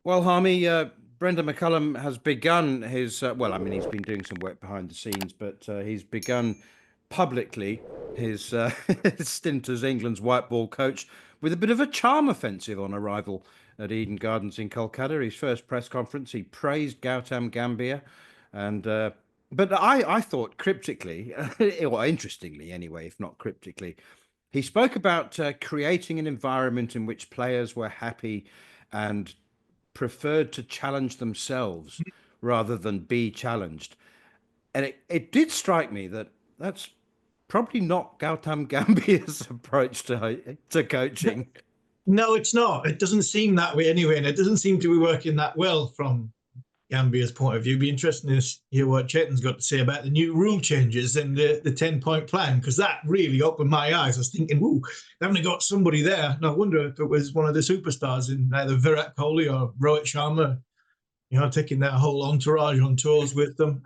Well, Harmy, Brendon McCullum has begun his, he's been doing some work behind the scenes, but he's begun publicly his, his stint as England's white ball coach with a bit of a charm offensive on arrival at Eden Gardens in Kolkata. His first press conference, he praised Gautam Gambhir, and but I thought cryptically, or interestingly anyway, if not cryptically, he spoke about creating an environment in which players were happy and preferred to challenge themselves rather than be challenged. And it did strike me that that's probably not Gautam Gambhir's approach to coaching. No, it's not. It doesn't seem that way anyway, and it doesn't seem to be working that well from Gambier's point of view. It'd be interesting to hear what Chetan's got to say about the new rule changes and the 10-point plan, because that really opened my eyes. I was thinking, ooh, they haven't got somebody there. And I wonder if it was one of the superstars in either Virat Kohli or Rohit Sharma, taking that whole entourage on tours with them.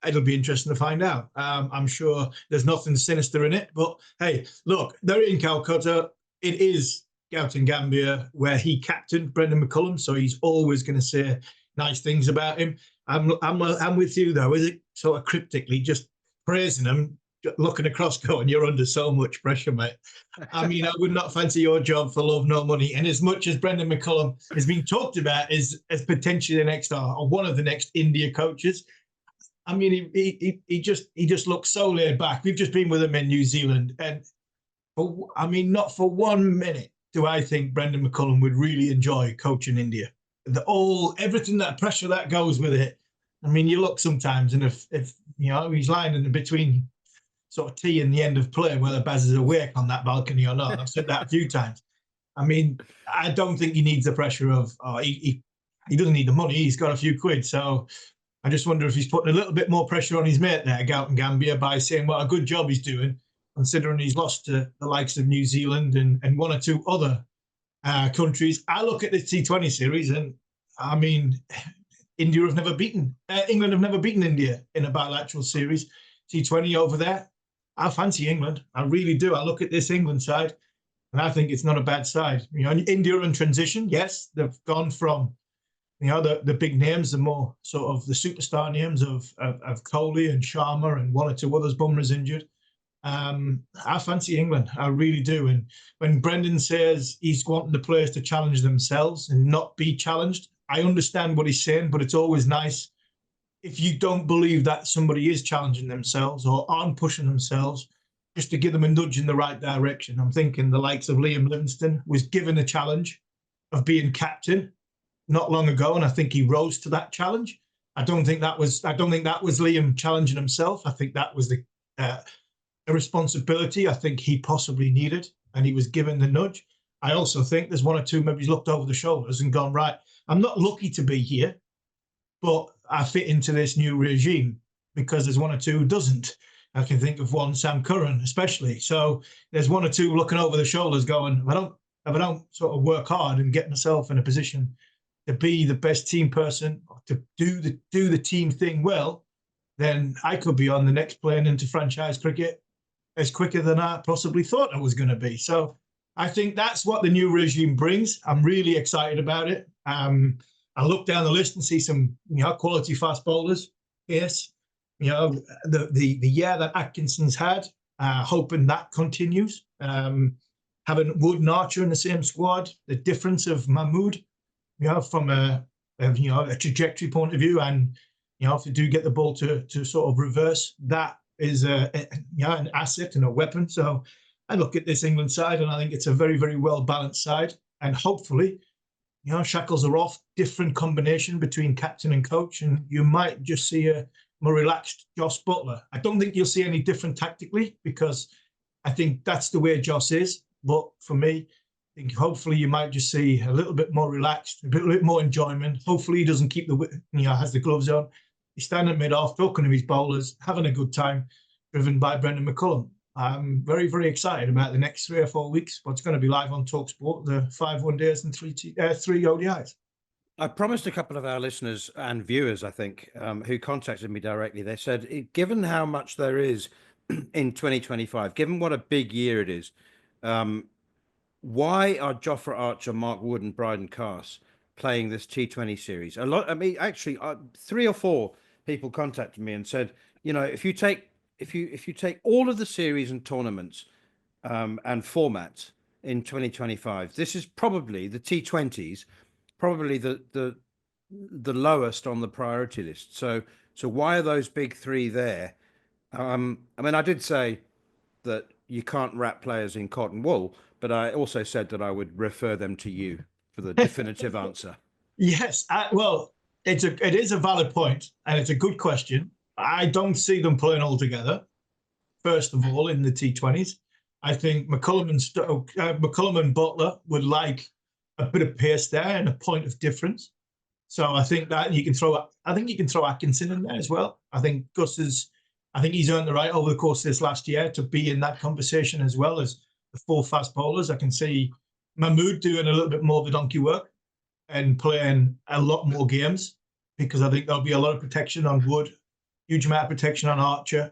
It'll be interesting to find out. I'm sure there's nothing sinister in it, but hey, look, they're in Calcutta. It is Gautam Gambhir where he captained Brendon McCullum, so he's always going to say nice things about him. I'm with you though. Is it sort of cryptically just praising him, looking across, going, "You're under so much pressure, mate." I mean, I would not fancy your job for love nor money. And as much as Brendon McCullum has been talked about as potentially the next or one of the next India coaches, I mean, he just looks so laid back. We've just been with him in New Zealand, and not for 1 minute do I think Brendon McCullum would really enjoy coaching India. Everything that pressure that goes with it. I mean, you look sometimes, and if he's lying in between sort of tea and the end of play, whether Baz is awake on that balcony or not. I've said that a few times. I mean, I don't think he needs the pressure of. He doesn't need the money. He's got a few quid, so I just wonder if he's putting a little bit more pressure on his mate there, Gautam Gambhir, by saying what a good job he's doing, considering he's lost to the likes of New Zealand and one or two other countries. I look at the T20 series, and I mean, England have never beaten India in a bilateral series. T20 over there, I fancy England. I really do. I look at this England side, and I think it's not a bad side. India in transition, yes, they've gone from the big names, the more sort of the superstar names of Kohli and Sharma and one or two others. Bumrah's injured. I fancy England. I really do. And when Brendon says he's wanting the players to challenge themselves and not be challenged, I understand what he's saying, but it's always nice if you don't believe that somebody is challenging themselves or aren't pushing themselves, just to give them a nudge in the right direction. I'm thinking the likes of Liam Livingstone was given a challenge of being captain not long ago, and I think he rose to that challenge. I don't think that was Liam challenging himself. I think that was a responsibility I think he possibly needed, and he was given the nudge. I also think there's one or two maybe he's looked over the shoulders and gone, right, I'm not lucky to be here, but I fit into this new regime, because there's one or two who doesn't. I can think of one, Sam Curran, especially. So there's one or two looking over the shoulders going, if I don't sort of work hard and get myself in a position to be the best team person, or to do the team thing well, then I could be on the next plane into franchise cricket as quicker than I possibly thought I was going to be. So I think that's what the new regime brings. I'm really excited about it. I look down the list and see some quality fast bowlers. Yes, the year that Atkinson's had, hoping that continues. Having Wood and Archer in the same squad, the difference of Mahmood, from a trajectory point of view, and if you do get the ball to sort of reverse, that is an asset and a weapon. So I look at this England side, and I think it's a very, very well balanced side, and hopefully, shackles are off, different combination between captain and coach, and you might just see a more relaxed Jos Buttler. I don't think you'll see any different tactically, because I think that's the way Jos is. But for me, I think hopefully you might just see a little bit more relaxed, a bit more enjoyment. Hopefully he doesn't keep has the gloves on. He's standing mid-off, talking to his bowlers, having a good time, driven by Brendon McCullum. I'm very, very excited about the next 3 or 4 weeks. What's going to be live on talkSPORT, the 5 one-days and 3 ODIs. I promised a couple of our listeners and viewers, I think, who contacted me directly. They said, given how much there is in 2025, given what a big year it is, why are Jofra Archer, Mark Wood and Bryden Carse playing this T20 series. A lot. I mean, actually, 3 or 4 people contacted me and said, if you take all of the series and tournaments and formats in 2025, this is probably the T20s, probably the lowest on the priority list. So why are those big 3 there? I mean, I did say that you can't wrap players in cotton wool, but I also said that I would refer them to you for the definitive answer. Yes, well, it is a valid point, and it's a good question. I don't see them playing all together. First of all, in the T20s, I think McCullum and Butler would like a bit of pace there and a point of difference. So I think that you can throw Atkinson in there as well. I think he's earned the right over the course of this last year to be in that conversation as well as the 4 fast bowlers. I can see Mahmood doing a little bit more of the donkey work and playing a lot more games, because I think there'll be a lot of protection on Wood, huge amount of protection on Archer.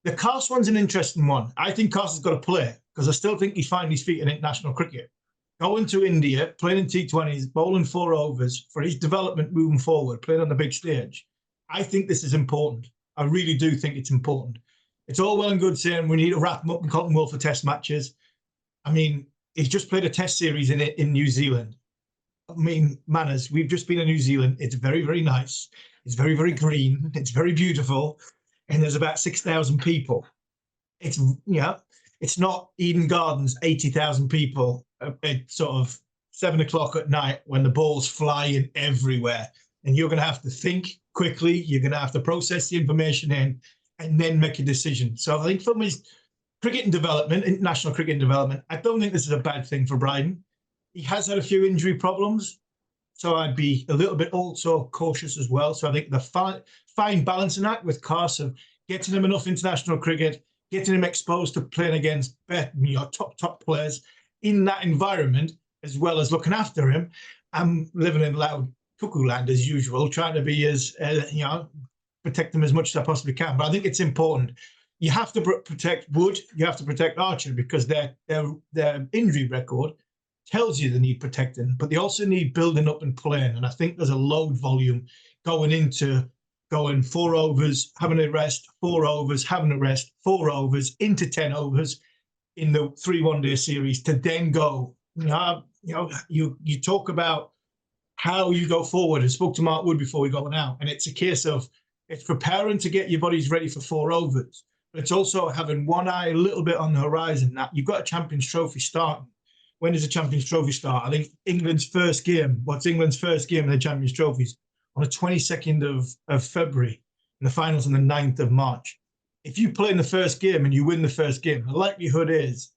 The Carse one's an interesting one. I think Carse has got to play, because I still think he's finding his feet in international cricket. Going to India, playing in T20s, bowling 4 overs for his development moving forward, playing on the big stage. I think this is important. I really do think it's important. It's all well and good saying we need to wrap him up in cotton wool for test matches. I mean, he's just played a test series in New Zealand. I mean, manners, we've just been in New Zealand. It's very, very nice. It's very, very green. It's very beautiful. And there's about 6,000 people. It's not Eden Gardens, 80,000 people at sort of 7 o'clock at night when the ball's flying everywhere. And you're going to have to think quickly. You're going to have to process the information in and then make a decision. So I think from his cricket and development, international cricket and development, I don't think this is a bad thing for Brendon. He has had a few injury problems, so I'd be a little bit also cautious as well. So I think the fine balancing act with Carse of getting him enough international cricket, getting him exposed to playing against top players in that environment, as well as looking after him. I'm living in loud cuckoo land as usual, trying to be as protect them as much as I possibly can. But I think it's important. You have to protect Wood. You have to protect Archer, because their injury record tells you they need protecting, but they also need building up and playing. And I think there's a load volume going 4 overs, having a rest, 4 overs, having a rest, 4 overs, into 10 overs in the 3 one-day series to then go. You talk about how you go forward. I spoke to Mark Wood before we go out, and it's a case of it's preparing to get your bodies ready for 4 overs, but it's also having one eye a little bit on the horizon that you've got a Champions Trophy starting. When does the Champions Trophy start? I think England's first game in the Champions Trophies on the 22nd of February, and the finals on the 9th of March. If you play in the first game and you win the first game, the likelihood is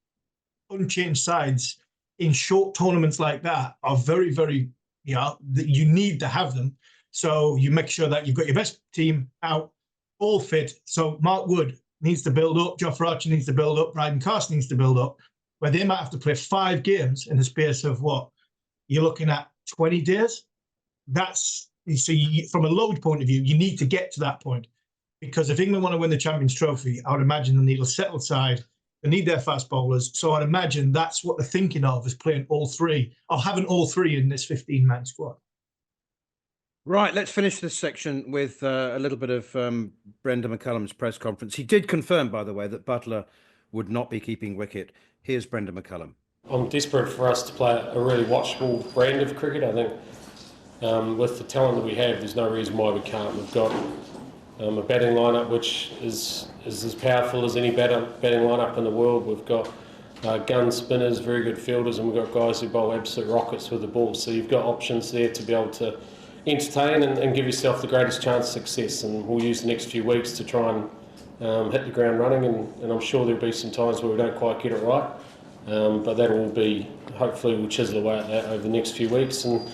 unchanged sides in short tournaments like that are very, very, that you need to have them. So you make sure that you've got your best team out, all fit. So Mark Wood needs to build up, Jofra Archer needs to build up, Brydon Carse needs to build up, where they might have to play 5 games in the space of what? You're looking at 20 days. From a load point of view, you need to get to that point, because if England want to win the Champions Trophy, I would imagine they need a settled side. They need their fast bowlers. So I'd imagine that's what they're thinking of, is playing all 3 or having all 3 in this 15-man squad. Right, let's finish this section with a little bit of Brendon McCullum's press conference. He did confirm, by the way, that Butler would not be keeping wicket. Here's Brendon McCullum. I'm desperate for us to play a really watchable brand of cricket. I think with the talent that we have, there's no reason why we can't. We've got a batting lineup which is as powerful as any batting lineup in the world. We've got gun spinners, very good fielders, and we've got guys who bowl absolute rockets with the ball. So you've got options there to be able to entertain and give yourself the greatest chance of success. And we'll use the next few weeks to try and hit the ground running. And I'm sure there'll be some times where we don't quite get it right. But that will be, hopefully we'll chisel away at that over the next few weeks. And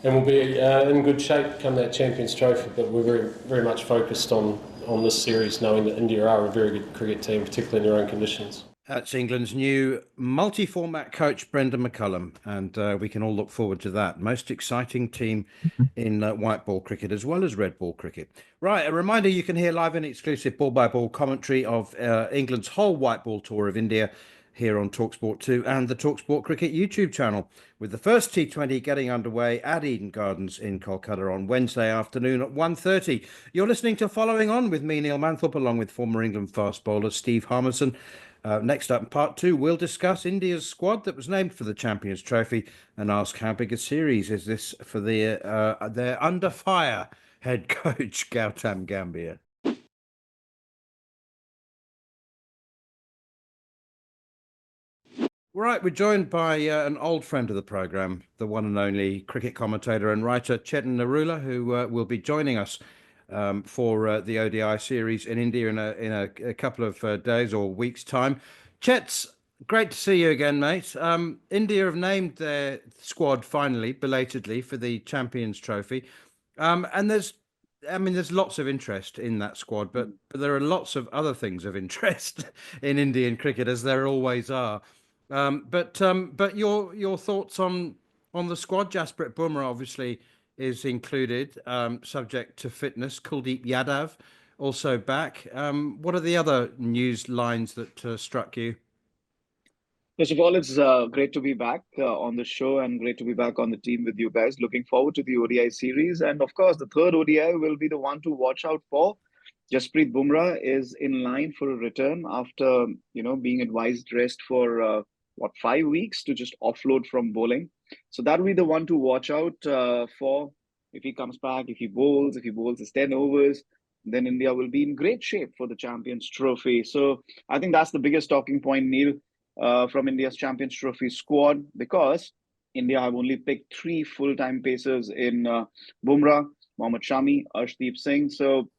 we'll be in good shape come that Champions Trophy. But we're very, very much focused on this series, knowing that India are a very good cricket team, particularly in their own conditions. That's England's new multi-format coach, Brendon McCullum, and we can all look forward to that. Most exciting team in white ball cricket as well as red ball cricket. Right, a reminder, you can hear live and exclusive ball-by-ball commentary of England's whole white ball tour of India here on talkSPORT 2 and the talkSPORT Cricket YouTube channel, with the first T20 getting underway at Eden Gardens in Kolkata on Wednesday afternoon at 1:30. You're listening to Following On with me, Neil Manthorp, along with former England fast bowler Steve Harmison. Next up in part 2, we'll discuss India's squad that was named for the Champions Trophy and ask how big a series is this for their under fire head coach Gautam Gambhir. Right, we're joined by an old friend of the programme, the one and only cricket commentator and writer Chetan Narula, who will be joining us for the ODI series in India in a couple of days or weeks' time. Chets, great to see you again, mate. India have named their squad finally, belatedly, for the Champions Trophy, and there's lots of interest in that squad, but there are lots of other things of interest in Indian cricket, as there always are. But your thoughts on the squad? Jasprit Bumrah obviously is included, subject to fitness. Kuldeep Yadav also back. What are the other news lines that struck you? First of all, it's great to be back on the show and great to be back on the team with you guys. Looking forward to the ODI series. And of course, the third ODI will be the one to watch out for. Jasprit Bumrah is in line for a return after, being advised rest for 5 weeks to just offload from bowling. So that will be the one to watch out for. If he comes back, if he bowls his 10 overs, then India will be in great shape for the Champions Trophy. So I think that's the biggest talking point, Neil, from India's Champions Trophy squad, because India have only picked 3 full-time pacers in Bumrah, Mohammad Shami, Arshdeep Singh. So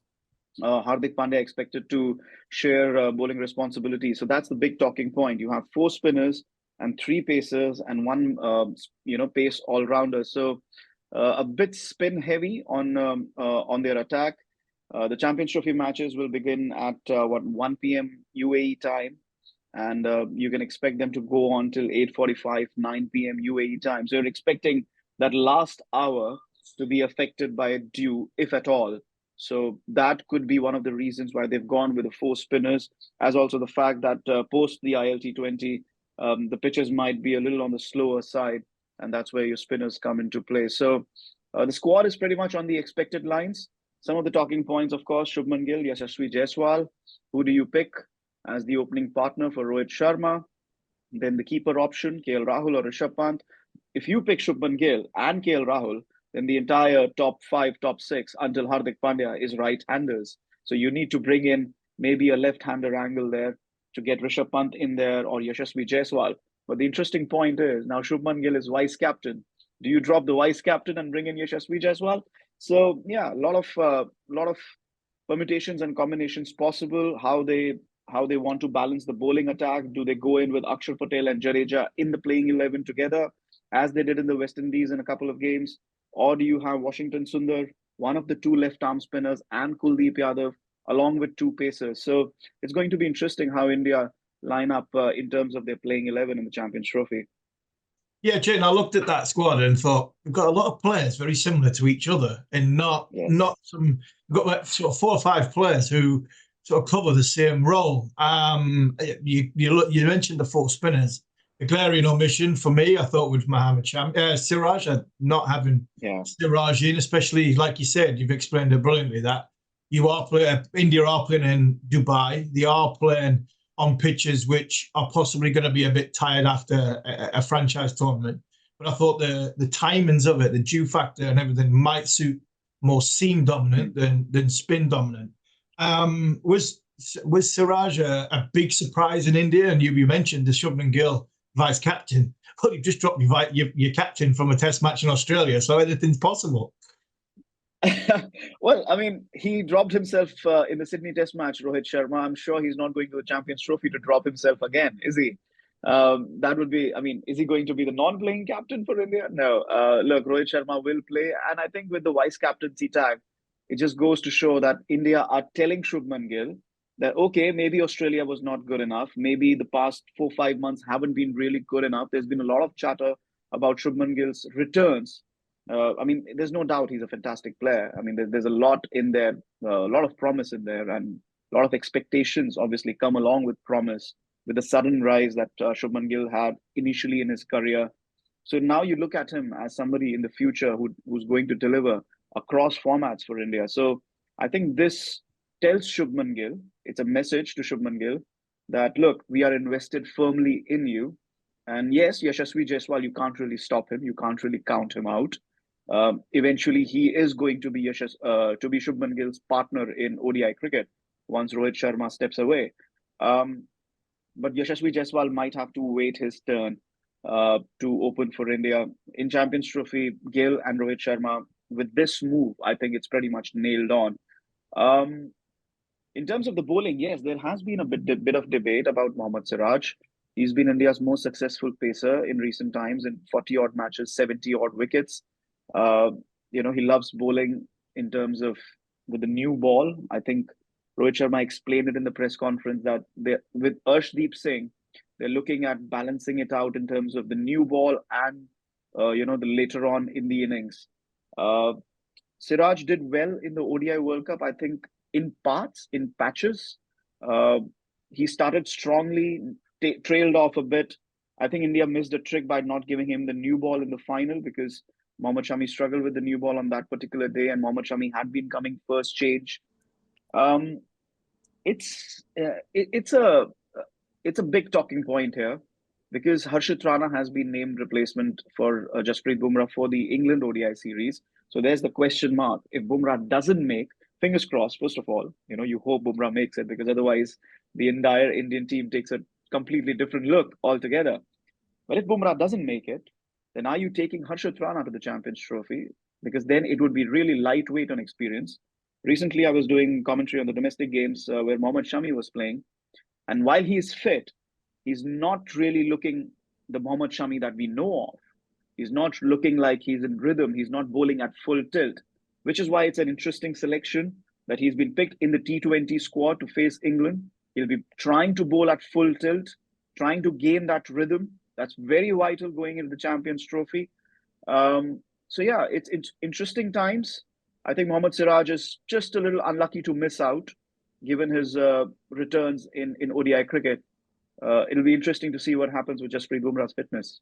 Hardik Pandya expected to share bowling responsibility. So that's the big talking point. You have 4 spinners and 3 pacers and 1, pace all-rounder. So a bit spin-heavy on their attack. The Champions Trophy matches will begin at 1 p.m. UAE time, and you can expect them to go on till 8:45, 9 p.m. UAE time. So you're expecting that last hour to be affected by a dew, if at all. So that could be one of the reasons why they've gone with the 4 spinners, as also the fact that post the ILT20, the pitches might be a little on the slower side, and that's where your spinners come into play. So the squad is pretty much on the expected lines. Some of the talking points, of course, Shubman Gill, Yashasvi Jaiswal. Who do you pick as the opening partner for Rohit Sharma? Then the keeper option, KL Rahul or Rishabh Pant. If you pick Shubman Gill and KL Rahul, then the entire top 5, top 6 until Hardik Pandya is right-handers. So you need to bring in maybe a left-hander angle there to get Rishabh Pant in there or Yashasvi Jaiswal. But the interesting point is now Shubman Gill is vice captain. Do you drop the vice captain and bring in Yashasvi Jaiswal? So yeah, a lot of permutations and combinations possible. How they want to balance the bowling attack. Do they go in with Akshar Patel and Jadeja in the playing 11 together, as they did in the West Indies in a couple of games? Or do you have Washington Sundar, one of the 2 left-arm spinners, and Kuldeep Yadav, along with 2 pacers? So it's going to be interesting how India line up in terms of their playing 11 in the Champions Trophy. Yeah, Chetan, I looked at that squad and thought we've got a lot of players very similar to each other, and not some. We've got like sort of 4 or 5 players who sort of cover the same role. You mentioned the 4 spinners. The glaring omission for me, I thought, with Mohammad Siraj, not having Siraj in, especially like you said, you've explained it brilliantly that India are playing in Dubai. They are playing on pitches which are possibly going to be a bit tired after a franchise tournament. But I thought the timings of it, the dew factor and everything might suit more seam dominant than spin dominant. Was Siraj a big surprise in India? And you mentioned the Shubman Gill vice captain. Well, you've just dropped your captain from a test match in Australia, so anything's possible. Well, I mean, he dropped himself in the Sydney Test match, Rohit Sharma. I'm sure he's not going to the Champions Trophy to drop himself again, is he? That would be, is he going to be the non-playing captain for India? No. Look, Rohit Sharma will play. And I think with the vice captaincy tag, it just goes to show that India are telling Shubman Gill that, okay, maybe Australia was not good enough. Maybe the past 4-5 months haven't been really good enough. There's been a lot of chatter about Shubman Gill's returns. There's no doubt he's a fantastic player. There's a lot in there, a lot of promise in there, and a lot of expectations obviously come along with promise. with the sudden rise that Shubman Gill had initially in his career. So now you look at him as somebody in the future who's going to deliver across formats for India. So I think this tells Shubman Gill, it's a message to Shubman Gill that, look, we are invested firmly in you. And yes, Yashasvi Jaiswal, you can't really stop him. You can't really count him out. Eventually, he is going to be Shubman Gill's partner in ODI cricket once Rohit Sharma steps away. But Yashasvi Jaiswal might have to wait his turn to open for India in Champions Trophy. Gill and Rohit Sharma, with this move, I think it's pretty much nailed on. In terms of the bowling, yes, there has been a bit of debate about Mohammad Siraj. He's been India's most successful pacer in recent times in 40-odd matches, 70-odd wickets. He loves bowling in terms of with the new ball. I think Rohit Sharma explained it in the press conference that with Arshdeep Singh, they're looking at balancing it out in terms of the new ball and, the later on in the innings. Siraj did well in the ODI World Cup, I think, in parts, in patches. He started strongly, trailed off a bit. I think India missed a trick by not giving him the new ball in the final because Mohammad Shami struggled with the new ball on that particular day, and Mohammad Shami had been coming first change. It's a big talking point here because Harshit Rana has been named replacement for Jasprit Bumrah for the England ODI series. So there's the question mark. If Bumrah doesn't make, fingers crossed, first of all, you hope Bumrah makes it because otherwise the entire Indian team takes a completely different look altogether. But if Bumrah doesn't make it, then are you taking Harshit Rana to the Champions Trophy? Because then it would be really lightweight on experience. Recently, I was doing commentary on the domestic games where Mohammad Shami was playing. And while he's fit, he's not really looking the Mohammad Shami that we know of. He's not looking like he's in rhythm. He's not bowling at full tilt, which is why it's an interesting selection that he's been picked in the T20 squad to face England. He'll be trying to bowl at full tilt, trying to gain that rhythm. That's very vital going into the Champions Trophy. It's interesting times. I think Mohammad Siraj is just a little unlucky to miss out, given his returns in ODI cricket. It'll be interesting to see what happens with Jasprit Bumrah's fitness.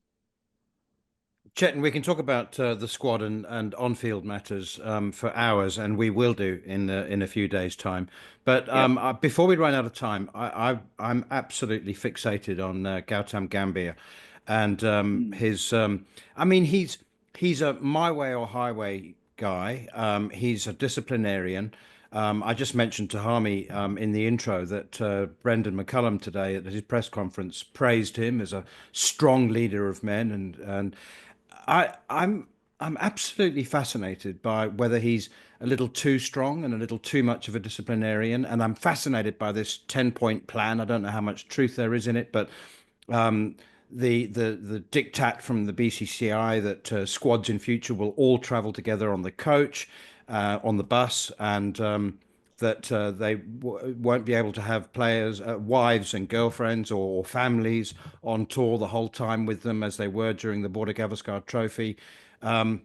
Chetan, we can talk about the squad and on-field matters for hours, and we will do in a few days' time. But before we run out of time, I'm absolutely fixated on Gautam Gambhir and his. He's a my way or highway guy. He's a disciplinarian. I just mentioned to Harmy in the intro that Brendon McCullum today at his press conference praised him as a strong leader of men, and I'm absolutely fascinated by whether he's a little too strong and a little too much of a disciplinarian, and I'm fascinated by this 10-point plan. I don't know how much truth there is in it, but the diktat from the BCCI that squads in future will all travel together on the coach, on the bus, and that they won't be able to have players, wives and girlfriends or families on tour the whole time with them as they were during the Border Gavaskar Trophy. I'm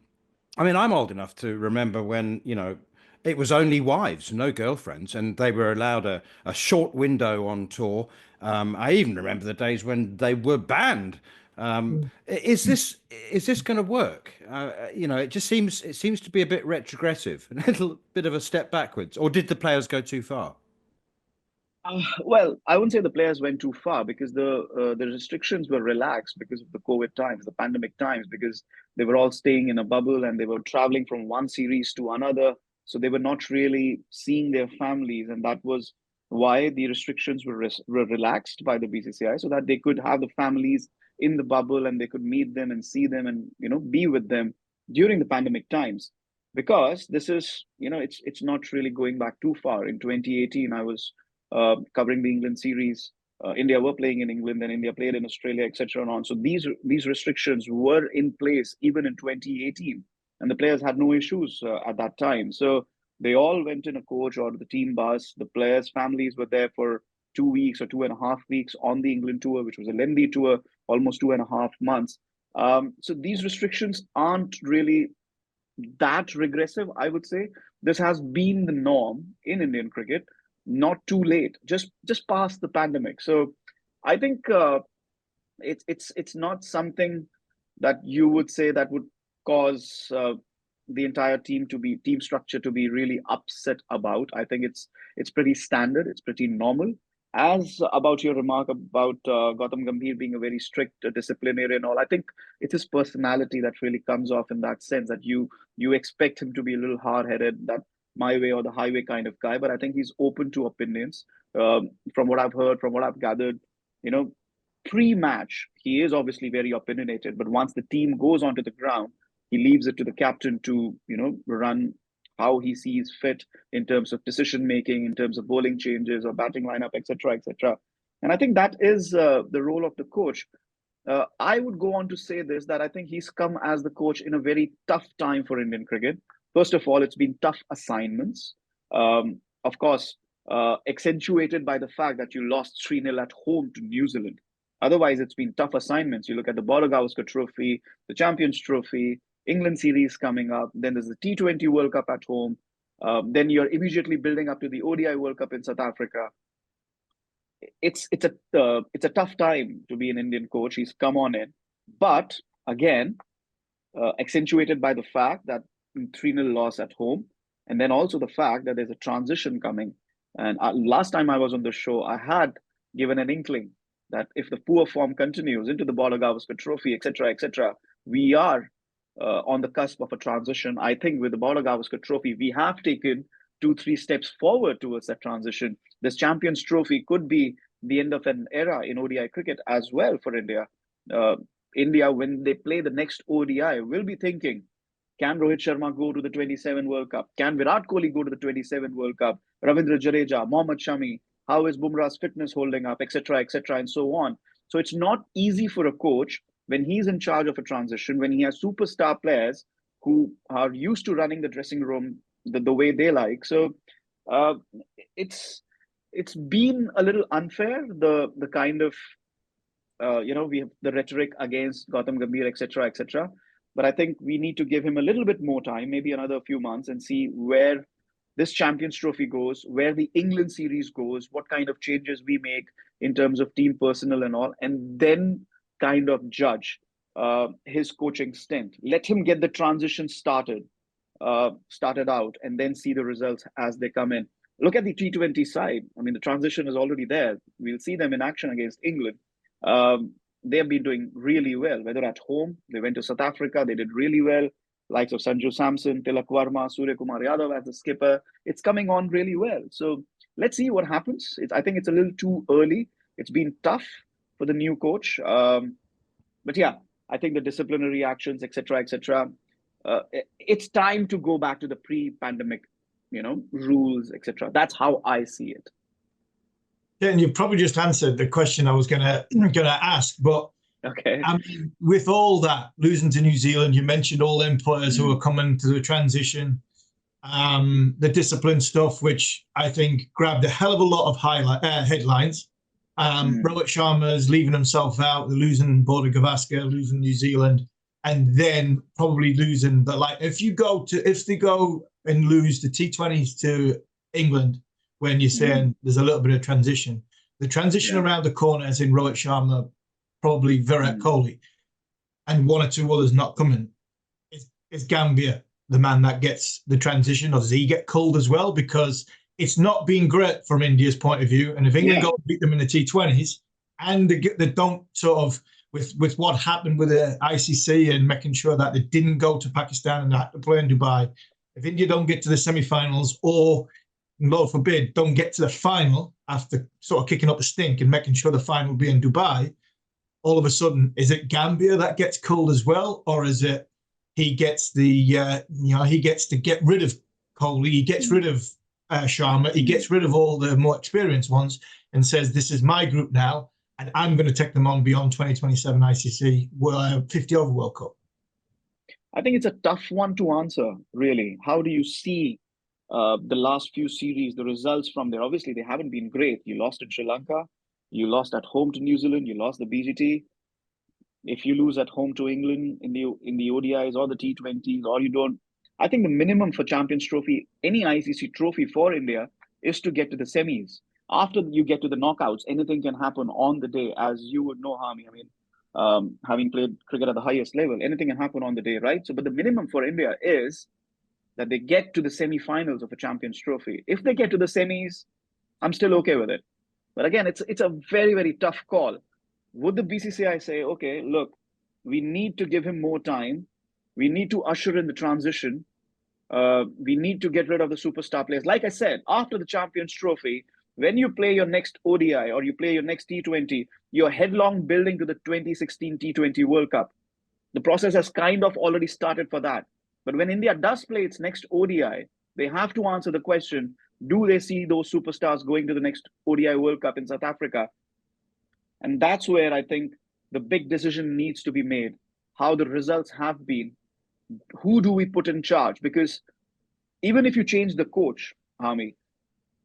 old enough to remember when, it was only wives, no girlfriends, and they were allowed a short window on tour. I even remember the days when they were banned. Is this going to work? It seems to be a bit retrogressive, a little bit of a step backwards. Or did the players go too far? Well, I wouldn't say the players went too far because the restrictions were relaxed because of the COVID times, the pandemic times, because they were all staying in a bubble and they were traveling from one series to another. So they were not really seeing their families, and that was why the restrictions were relaxed by the BCCI, so that they could have the families in the bubble and they could meet them and see them and be with them during the pandemic times. Because this is it's not really going back too far. In 2018, I was covering the England series. India were playing in England, and India played in Australia, etc. and on. So these restrictions were in place even in 2018, and the players had no issues at that time. So they all went in a coach or the team bus. The players' families were there for 2 weeks or 2.5 weeks on the England tour, which was a lengthy tour, almost 2.5 months. So these restrictions aren't really that regressive, I would say. This has been the norm in Indian cricket, not too late, just past the pandemic. So I think it's not something that you would say that would cause the entire team structure to be really upset about. I think it's pretty standard. It's pretty normal. As about your remark about Gautam Gambhir being a very strict disciplinarian and all, I think it's his personality that really comes off in that sense, that you expect him to be a little hard-headed, that my way or the highway kind of guy. But I think he's open to opinions. From what I've heard, from what I've gathered, you know, pre-match, he is obviously very opinionated, but once the team goes onto the ground, he leaves it to the captain to, you know, run how he sees fit in terms of decision making, in terms of bowling changes or batting lineup, etc., etc. And I think that is the role of the coach. I would go on to say this, that I think he's come as the coach in a very tough time for Indian cricket. First of all, it's been tough assignments. Of course, accentuated by the fact that you lost 3-0 at home to New Zealand. Otherwise, it's been tough assignments. You look at the Border Gavaskar Trophy, the Champions Trophy, England series coming up. Then there's the T20 World Cup at home. Then you're immediately building up to the ODI World Cup in South Africa. It's a tough time to be an Indian coach. He's come on in, but again, accentuated by the fact that 3-0 loss at home, and then also the fact that there's a transition coming. And last time I was on the show, I had given an inkling that if the poor form continues into the Border Gavaskar Trophy, etc., we are on the cusp of a transition. I think with the Border Gavaskar Trophy, we have taken 2-3 steps forward towards that transition. This Champions Trophy could be the end of an era in ODI cricket as well for India. India, when they play the next ODI, will be thinking, can Rohit Sharma go to the 27 World Cup? Can Virat Kohli go to the 27 World Cup? Ravindra Jadeja, Mohammad Shami, how is Bumrah's fitness holding up, etc., and so on. So it's not easy for a coach when he's in charge of a transition, when he has superstar players who are used to running the dressing room the way they like. So it's been a little unfair, the kind of we have the rhetoric against Gautam Gambhir, etc. But I think we need to give him a little bit more time, maybe another few months, and see where this Champions Trophy goes, where the England series goes, what kind of changes we make in terms of team personnel and all, and then kind of judge his coaching stint. Let him get the transition started out, and then see the results as they come in. Look at the T20 side. I mean, the transition is already there. We'll see them in action against England. They have been doing really well, whether at home, they went to South Africa, they did really well. Likes of Sanju Samson, Tilak Varma, Surya Kumar Yadav as the skipper. It's coming on really well. So let's see what happens. I think it's a little too early. It's been tough for the new coach. But yeah, I think the disciplinary actions, etc., it's time to go back to the pre-pandemic, rules, etc. That's how I see it. Yeah, and you probably just answered the question I was gonna ask, but okay. I mean, with all that, losing to New Zealand, you mentioned all them players who are coming to the transition, the discipline stuff, which I think grabbed a hell of a lot of headlines. Rohit Sharma's leaving himself out, losing Border Gavaskar, losing New Zealand, and then probably losing if they go and lose the T20s to England, when you're saying there's a little bit of transition. The transition around the corner is in Rohit Sharma, probably Virat Kohli, and one or two others not coming. Is Gambhir the man that gets the transition, or does he get culled as well? Because it's not been great from India's point of view. And if England go beat them in the T20s, and they don't sort of, with what happened with the ICC and making sure that they didn't go to Pakistan and they had to play in Dubai, if India don't get to the semi-finals, or Lord forbid, don't get to the final after sort of kicking up the stink and making sure the final will be in Dubai, all of a sudden, is it Gambhir that gets culled as well? Or is it he gets he gets to get rid of Kohli, he gets rid of Sharma, he gets rid of all the more experienced ones and says, this is my group now, and I'm going to take them on beyond 2027 ICC 50 over World Cup? I think it's a tough one to answer, really. How do you see the last few series, the results from there? Obviously, they haven't been great. You lost in Sri Lanka, you lost at home to New Zealand, you lost the BGT. If you lose at home to England in the ODIs or the T20s, or you don't, I think the minimum for Champions Trophy, any ICC trophy for India, is to get to the semis. After you get to the knockouts, anything can happen on the day, as you would know, Harmy. I mean, having played cricket at the highest level, anything can happen on the day, right? So, but the minimum for India is that they get to the semi-finals of a Champions Trophy. If they get to the semis, I'm still okay with it. But again, it's a very, very tough call. Would the BCCI say, okay, look, we need to give him more time. We need to usher in the transition. We need to get rid of the superstar players. Like I said, after the Champions Trophy, when you play your next ODI or you play your next T20, you're headlong building to the 2016 T20 World Cup. The process has kind of already started for that. But when India does play its next ODI, they have to answer the question, do they see those superstars going to the next ODI World Cup in South Africa? And that's where I think the big decision needs to be made. How the results have been. Who do we put in charge? Because even if you change the coach, Harmy,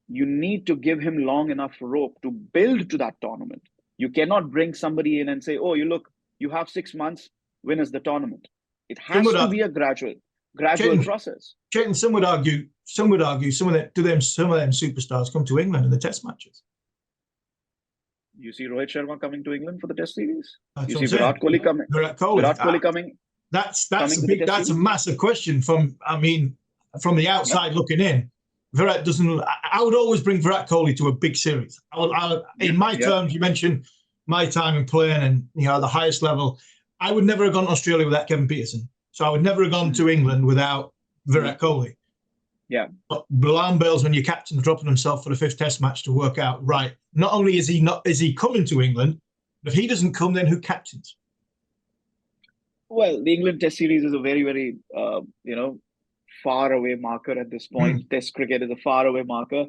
you need to give him long enough rope to build to that tournament. You cannot bring somebody in and say, oh, you have 6 months, win us the tournament. It has to be a gradual process. Chetan, some would argue some of them superstars come to England in the Test matches. You see Rohit Sharma coming to England for the Test series. That's you see Virat Kohli coming. Virat Kohli coming. That's a massive question from the outside looking in. Virat doesn't. I would always bring Virat Kohli to a big series. In my terms, you mentioned my time in playing and the highest level. I would never have gone to Australia without Kevin Peterson. So I would never have gone to England without Virat Kohli. Yeah. But alarm bells when your captain's dropping himself for the 5th Test match to work out. Right. Not only is he coming to England, but if he doesn't come, then who captains? Well, the England Test series is a very, very far away marker at this point. Test cricket is a far away marker.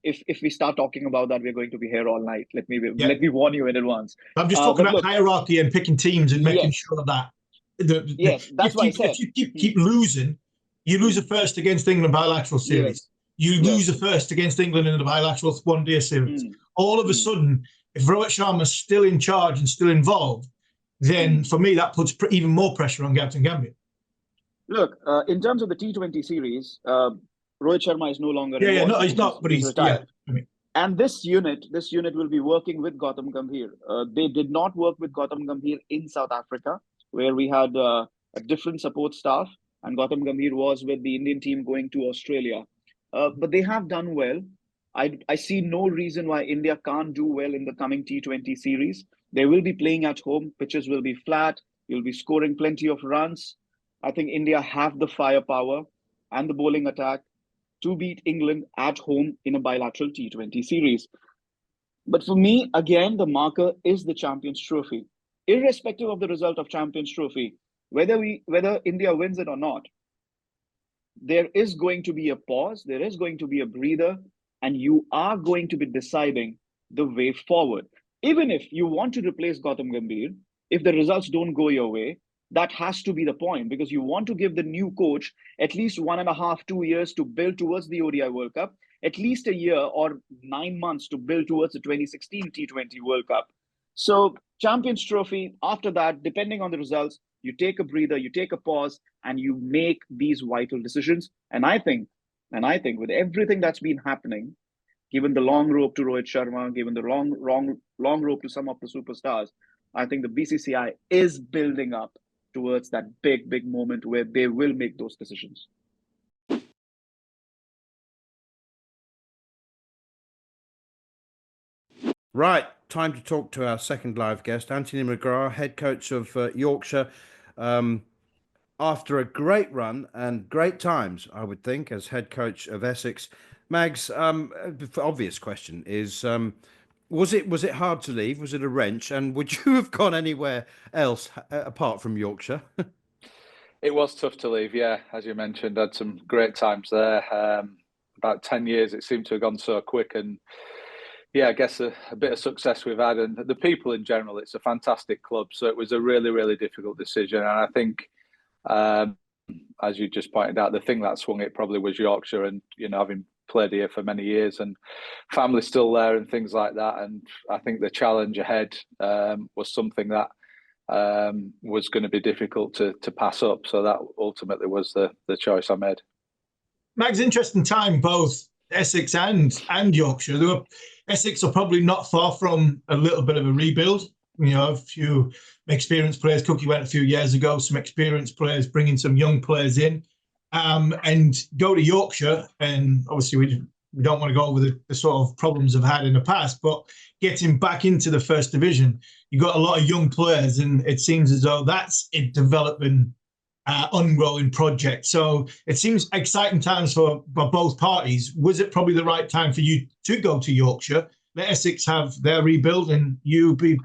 If we start talking about that, we're going to be here all night. Let me warn you in advance. I'm just talking about hierarchy and picking teams and making sure that that's why I said. If you keep losing, you lose a first against England bilateral series. You lose a first against England in the bilateral one-day series. All of a sudden, if Rohit Sharma's still in charge and still involved, then for me that puts even more pressure on Gautam Gambhir. Look, in terms of the T20 series, Rohit Sharma is no longer involved. No, he's not, but he's retired. And this unit will be working with Gautam Gambhir. They did not work with Gautam Gambhir in South Africa, where we had a different support staff, and Gautam Gambhir was with the Indian team going to Australia. But they have done well. I see no reason why India can't do well in the coming T20 series. They will be playing at home. Pitches will be flat. You'll be scoring plenty of runs. I think India have the firepower and the bowling attack to beat England at home in a bilateral T20 series. But for me, again, the marker is the Champions Trophy. Irrespective of the result of Champions Trophy, whether India wins it or not, there is going to be a pause, there is going to be a breather, and you are going to be deciding the way forward. Even if you want to replace Gautam Gambhir, if the results don't go your way, that has to be the point, because you want to give the new coach at least 1.5, 2 years to build towards the ODI World Cup, at least a year or 9 months to build towards the 2016 T20 World Cup. So Champions Trophy, after that, depending on the results, you take a breather, you take a pause, and you make these vital decisions. And I think with everything that's been happening, given the long rope to Rohit Sharma, given the long rope to some of the superstars, I think the BCCI is building up towards that big moment where they will make those decisions. Right, time to talk to our second live guest, Anthony McGrath, head coach of Yorkshire. After a great run and great times, I would think, as head coach of Essex. Mags, the obvious question is, was it hard to leave? Was it a wrench? And would you have gone anywhere else apart from Yorkshire? It was tough to leave, yeah. As you mentioned, had some great times there. About 10 years, it seemed to have gone so quick. And yeah, I guess a bit of success we've had. And the people in general, it's a fantastic club. So it was a really, really difficult decision. And I think, as you just pointed out, the thing that swung it probably was Yorkshire. And, having played here for many years and family's still there and things like that. And I think the challenge ahead was something that was going to be difficult to pass up. So that ultimately was the choice I made. Mags, interesting time both Essex and Yorkshire. Essex are probably not far from a little bit of a rebuild. A few experienced players. Cookie went a few years ago. Some experienced players bringing some young players in, and go to Yorkshire. And obviously, we don't want to go over the sort of problems I've had in the past, but getting back into the first division, you've got a lot of young players, and it seems as though that's a developing, ongoing project. So it seems exciting times for both parties. Was it probably the right time for you to go to Yorkshire, let Essex have their rebuild, and you be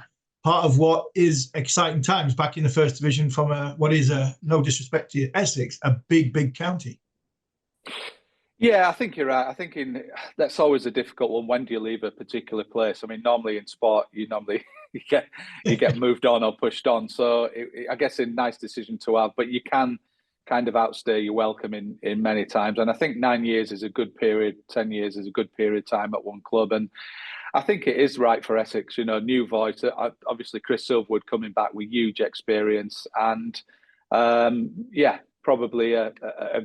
part of what is exciting times back in the first division from what is no disrespect to Essex, a big county? Yeah, I think you're right. I think that's always a difficult one. When do you leave a particular place? I mean, normally in sport, you get moved on or pushed on. So I guess a nice decision to have, but you can kind of outstay your welcome in many times. And I think 9 years is a good period. 10 years is a good period of time at one club. And I think it is right for Essex. New voice. Obviously, Chris Silverwood coming back with huge experience, and probably a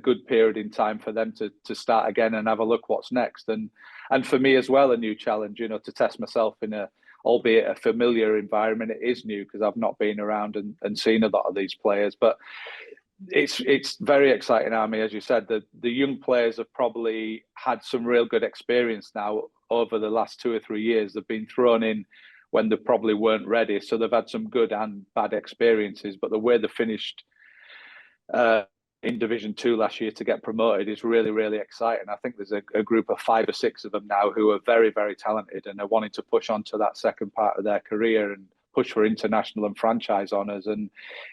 good period in time for them to start again and have a look what's next. And for me as well, a new challenge, to test myself in albeit a familiar environment. It is new because I've not been around and seen a lot of these players, but it's very exciting, Army. As you said, the young players have probably had some real good experience now over the last 2 or 3 years. They've been thrown in when they probably weren't ready. So they've had some good and bad experiences, but the way they finished in Division 2 last year to get promoted is really, really exciting. I think there's a group of 5 or 6 of them now who are very, very talented and are wanting to push on to that second part of their career and push for international and franchise honours. And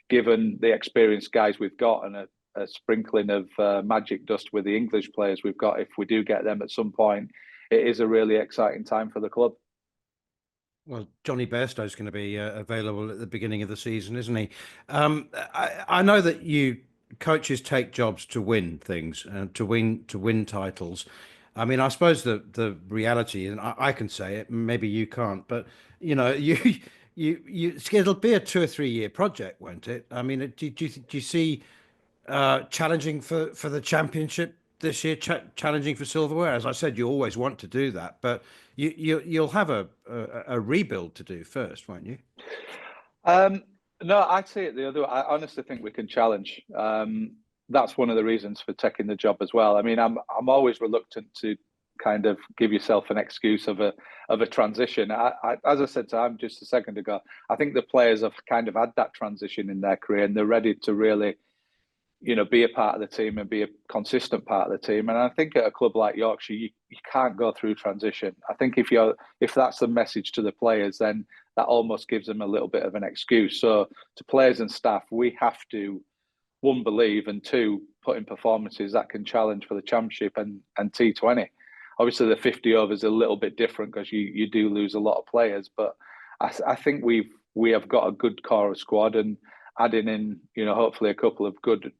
given the experienced guys we've got and a sprinkling of magic dust with the English players we've got, if we do get them at some point, it is a really exciting time for the club. Well, Johnny Bairstow is going to be available at the beginning of the season, isn't he? I know that coaches take jobs to win things and to win titles. I mean, I suppose the reality, and I can say it, maybe you can't, but it'll be a 2 or 3 year project, won't it? I mean, do you see challenging for the championship this year, challenging for silverware? As I said, you always want to do that, but you'll have a rebuild to do first, won't you? No, I'd say it the other way. I honestly think we can challenge. That's one of the reasons for taking the job as well. I mean, I'm always reluctant to kind of give yourself an excuse of a transition. As I said to him just a second ago, I think the players have kind of had that transition in their career and they're ready to really, be a part of the team and be a consistent part of the team. And I think at a club like Yorkshire, you can't go through transition. I think if that's the message to the players, then that almost gives them a little bit of an excuse. So to players and staff, we have to, 1, believe, and 2, put in performances that can challenge for the championship and T20. Obviously, the 50 overs is a little bit different because you do lose a lot of players, but I think we have got a good core of squad, and adding in, hopefully a couple of good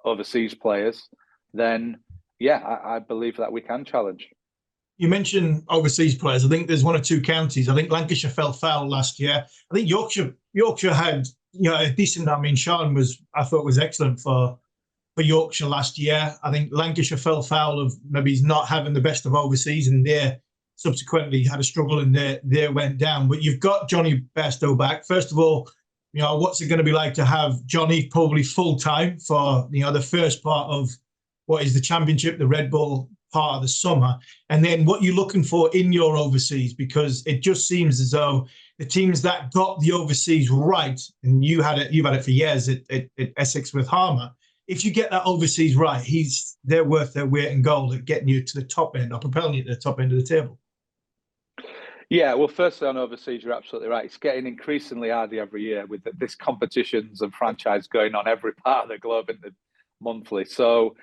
overseas players, then I believe that we can challenge. You mentioned overseas players. I think there's 1 or 2 counties. I think Lancashire fell foul last year. I think Yorkshire had a decent. I mean, Sean I thought was excellent for Yorkshire last year. I think Lancashire fell foul of maybe not having the best of overseas, and they subsequently had a struggle and they went down. But you've got Johnny Bairstow back. First of all, what's it going to be like to have Johnny probably full time for the first part of what is the championship, the Red Bull part of the summer, and then what you're looking for in your overseas, because it just seems as though the teams that got the overseas right, and you've had it for years at Essex with Harmer. If you get that overseas right, they're worth their weight in gold at getting you to the top end or propelling you to the top end of the table. Yeah, well, firstly on overseas, you're absolutely right. It's getting increasingly harder every year with this competitions and franchise going on every part of the globe in the monthly. So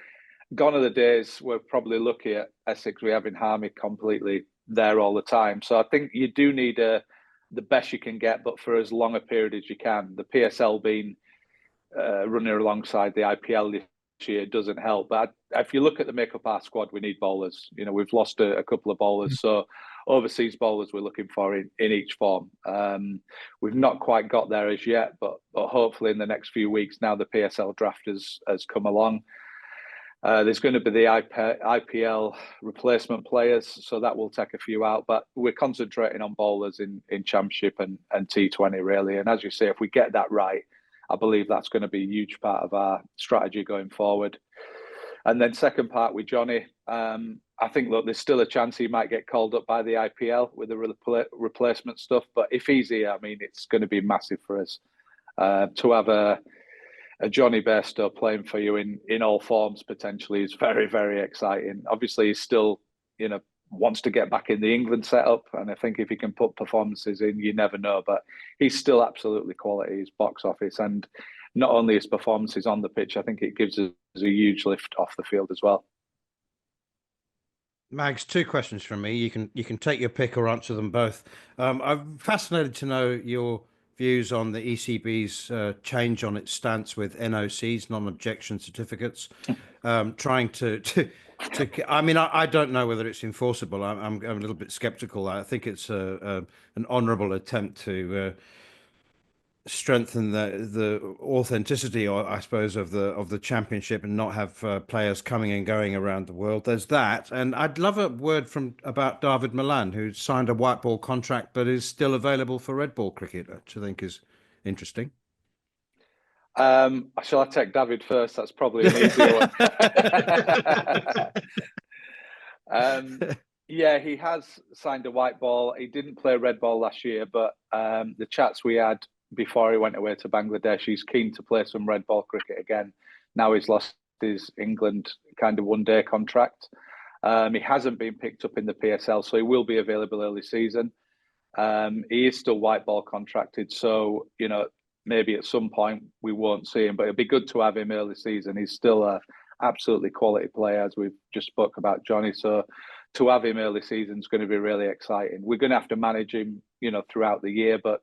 gone are the days we're probably lucky at Essex, we have in Harmy completely there all the time. So I think you do need the best you can get, but for as long a period as you can. The PSL being running alongside the IPL this year doesn't help. But if you look at the makeup of our squad, we need bowlers. We've lost a couple of bowlers. So overseas bowlers we're looking for in each form. We've not quite got there as yet, but hopefully in the next few weeks, now the PSL draft has come along, There's going to be the IPL replacement players, so that will take a few out. But we're concentrating on bowlers in Championship and T20 really. And as you say, if we get that right, I believe that's going to be a huge part of our strategy going forward. And then second part with Johnny, I think, look, there's still a chance he might get called up by the IPL with the replacement stuff. But if he's here, I mean, it's going to be massive for us to have a Johnny Bairstow playing for you in all forms potentially is very, very exciting. Obviously, he's still, wants to get back in the England setup. And I think if he can put performances in, you never know. But he's still absolutely quality, his box office. And not only his performances on the pitch, I think it gives us a huge lift off the field as well. Mags, 2 questions from me. You can take your pick or answer them both. I'm fascinated to know your views on the ECB's change on its stance with NOCs, non-objection certificates, trying to I mean, I don't know whether it's enforceable. I'm a little bit skeptical. I think it's an honourable attempt to strengthen the authenticity, or I suppose, of the championship, and not have players coming and going around the world. There's that, and I'd love a word about David Milan, who signed a white ball contract but is still available for red ball cricket, which I think is interesting. Shall I take David first? That's probably an easier one. Yeah, he has signed a white ball. He didn't play red ball last year, but the chats we had before he went away to Bangladesh, he's keen to play some red ball cricket again. Now he's lost his England kind of one-day contract. He hasn't been picked up in the PSL, so he will be available early season. He is still white ball contracted, so maybe at some point we won't see him, but it'd be good to have him early season. He's still a absolutely quality player, as we've just spoke about Johnny. So to have him early season is going to be really exciting. We're going to have to manage him, throughout the year, but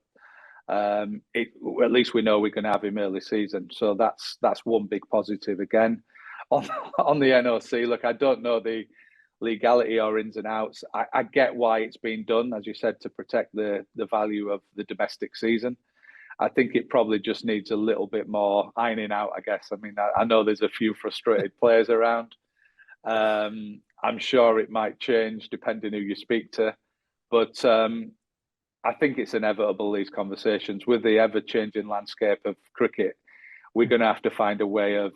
at least we know we're going to have him early season. So that's one big positive again. On the NOC, look, I don't know the legality or ins and outs. I get why it's been done, as you said, to protect the value of the domestic season. I think it probably just needs a little bit more ironing out, I guess. I mean, I know there's a few frustrated players around. I'm sure it might change depending who you speak to. But I think it's inevitable, these conversations. With the ever-changing landscape of cricket, we're going to have to find a way of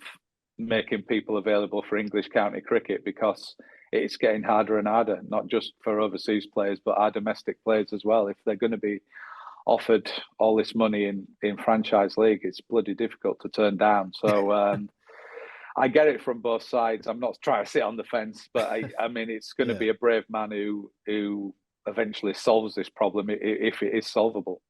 making people available for English county cricket, because it's getting harder and harder, not just for overseas players, but our domestic players as well. If they're going to be offered all this money in franchise league, it's bloody difficult to turn down. So I get it from both sides. I'm not trying to sit on the fence, but I mean, it's going to be a brave man who eventually solves this problem, if it is solvable.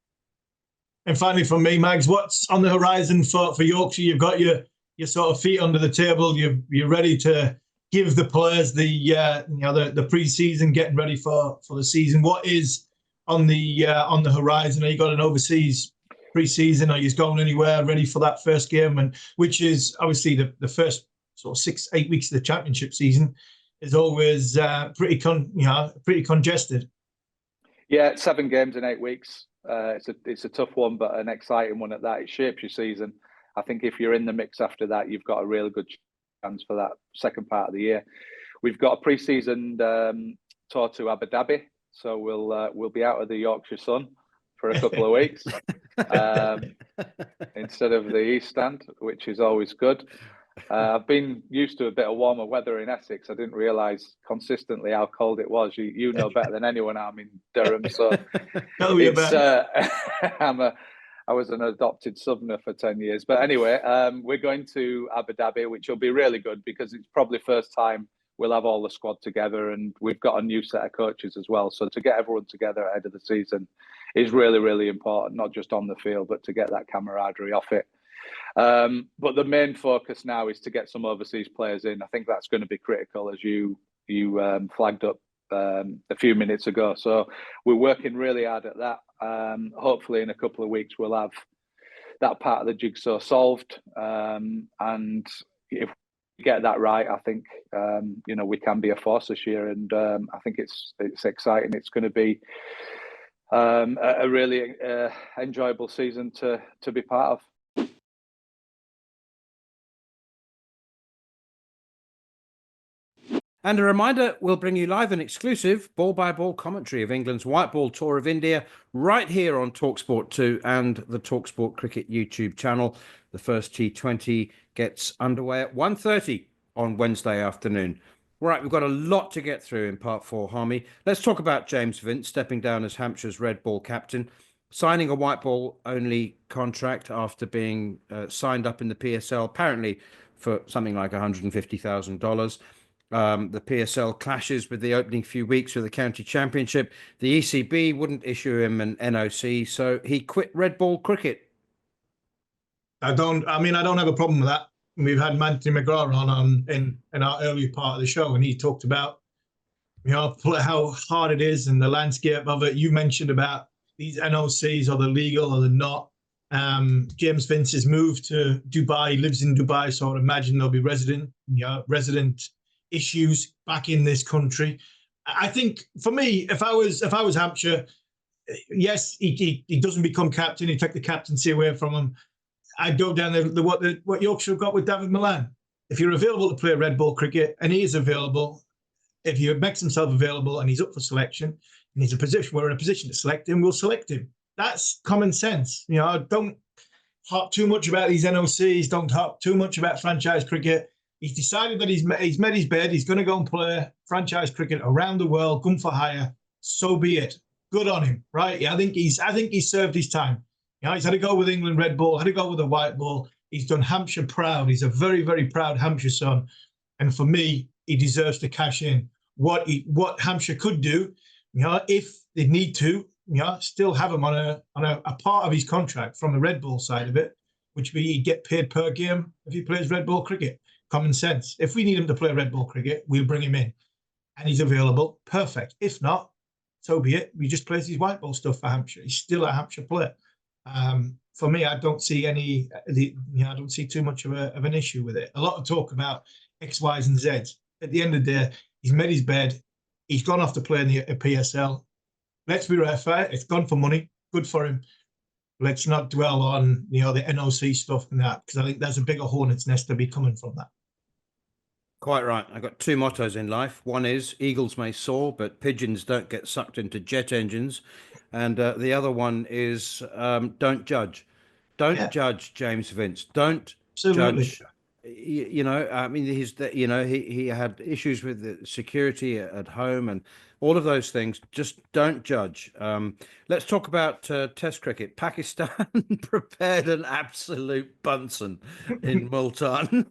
And finally, from me, Mags, what's on the horizon for Yorkshire? You've got your sort of feet under the table. You're ready to give the players the pre-season, getting ready for the season. What is on the horizon? Are you got an overseas pre-season? Are you going anywhere ready for that first game? And which is obviously the first sort of 6-8 weeks of the championship season is always pretty congested. Yeah, 7 games in 8 weeks. It's a tough one, but an exciting one at that. It shapes your season. I think if you're in the mix after that, you've got a really good chance for that second part of the year. We've got a pre-season tour to Abu Dhabi, so we'll be out of the Yorkshire sun for a couple of weeks instead of the East Stand, which is always good. I've been used to a bit of warmer weather in Essex. I didn't realise consistently how cold it was. You know better than anyone. I'm in Durham, so I was an adopted southerner for 10 years. But anyway, we're going to Abu Dhabi, which will be really good because it's probably first time we'll have all the squad together, and we've got a new set of coaches as well. So to get everyone together ahead of the season is really, really important, not just on the field, but to get that camaraderie off it. But the main focus now is to get some overseas players in. I think that's going to be critical, as you flagged up a few minutes ago. So we're working really hard at that. Hopefully in a couple of weeks we'll have that part of the jigsaw solved. And if we get that right, I think we can be a force this year. And I think it's exciting. It's going to be a really enjoyable season to be part of. And a reminder, we'll bring you live and exclusive ball-by-ball commentary of England's white ball tour of India right here on talkSPORT 2 and the talkSPORT Cricket YouTube channel. The first T20 gets underway at 1:30 on Wednesday afternoon. Right, we've got a lot to get through in part 4, Harmy. Let's talk about James Vince stepping down as Hampshire's red ball captain, signing a white ball only contract after being signed up in the PSL, apparently for something like $150,000. The PSL clashes with the opening few weeks of the county championship. The ECB wouldn't issue him an NOC, so he quit red ball cricket. I don't have a problem with that. We've had McGrath on in our earlier part of the show, and he talked about, how hard it is and the landscape of it. You mentioned about these NOCs, or the legal or the not. James Vince has moved to Dubai, lives in Dubai, so I would imagine there'll be resident issues back in this country. I think for me, if I was Hampshire, yes, he doesn't become captain. He take the captaincy away from him. I'd go down what Yorkshire got with David Milan. If you're available to play red ball cricket, and he is available, if he makes himself available and he's up for selection, and we're in a position to select him, we'll select him. That's common sense. Don't harp too much about these NOCs. Don't harp too much about franchise cricket. He's decided that he's met his bed. He's going to go and play franchise cricket around the world, gun for hire. So be it. Good on him, right? Yeah, I think he's served his time. He's had to go with England red ball, had to go with the white ball. He's done Hampshire proud. He's a very, very proud Hampshire son. And for me, he deserves to cash in. What Hampshire could do, if they need to, still have him on a part of his contract from the red ball side of it, which would be he'd get paid per game if he plays red ball cricket. Common sense. If we need him to play red ball cricket, we'll bring him in. And he's available. Perfect. If not, so be it. We just plays his white ball stuff for Hampshire. He's still a Hampshire player. For me, I don't see I don't see too much of an issue with it. A lot of talk about X, Y's and Z's. At the end of the day, he's made his bed. He's gone off to play in the PSL. Let's be fair. It's gone for money. Good for him. Let's not dwell on the NOC stuff and that, because I think there's a bigger hornet's nest to be coming from that. Quite right. I've got two mottos in life. One is eagles may soar, but pigeons don't get sucked into jet engines. And the other one is don't judge. Don't judge James Vince. Don't judge. I mean, he had issues with the security at home and all of those things. Just don't judge. Let's talk about Test cricket. Pakistan prepared an absolute bunsen in Multan.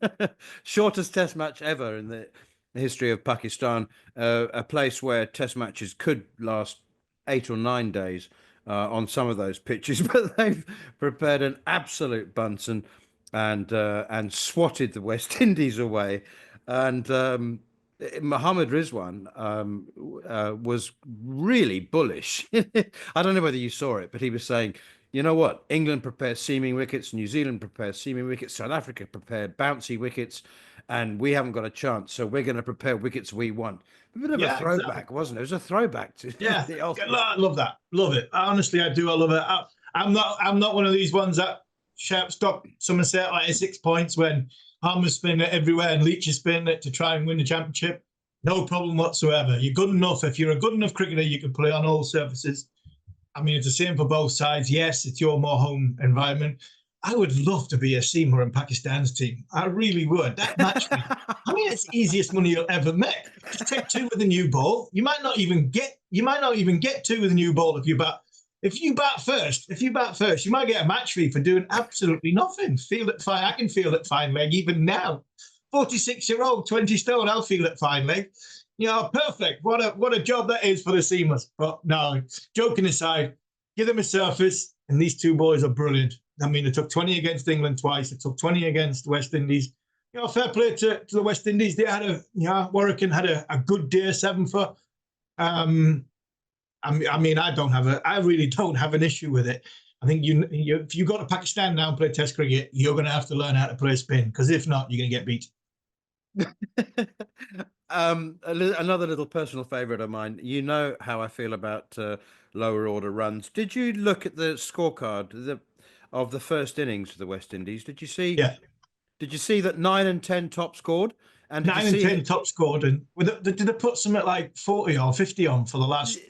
Shortest Test match ever in the history of Pakistan. A place where Test matches could last 8 or 9 days on some of those pitches, but they've prepared an absolute bunsen and swatted the West Indies away. And Mohammad Rizwan was really bullish. I don't know whether you saw it, but he was saying, you know what? England prepares seaming wickets, New Zealand prepares seaming wickets, South Africa prepared bouncy wickets, and we haven't got a chance, so we're going to prepare wickets we want. A bit of a throwback, wasn't it? It was a throwback to the ultimate. I love that. Love it. Honestly, I do. I love it. I'm not one of these ones that stop Somerset like 6 points when Harmer's spinning it everywhere and Leach is spinning it to try and win the championship. No problem whatsoever. You're good enough. If you're a good enough cricketer, you can play on all surfaces. I mean, it's the same for both sides. Yes, it's your more home environment. I would love to be a seamer in Pakistan's team. I really would. That match, I mean, it's the easiest money you'll ever make. Just take 2 with a new ball. You might not even get 2 with a new ball if you bat. If you bat first, you might get a match fee for doing absolutely nothing. Field it fine. I can field it fine leg even now. 46-year-old, 20 stone. I'll field it fine leg. Perfect. What a job that is for the seamers. But no, joking aside, give them a surface, and these 2 boys are brilliant. I mean, they took 20 against England twice. They took 20 against West Indies. Fair play to the West Indies. They had Warwick had a good day, 7 for. I mean, I really don't have an issue with it. I think if you go to Pakistan now and play Test cricket, you're going to have to learn how to play spin, because if not, you're going to get beat. Another little personal favourite of mine. You know how I feel about lower order runs. Did you look at the scorecard of the first innings of the West Indies? Did you see? Yeah. Did you see that 9 and 10 top scored, And did 9 you and see 10 top scored, and did they put something like 40 or 50 on for the last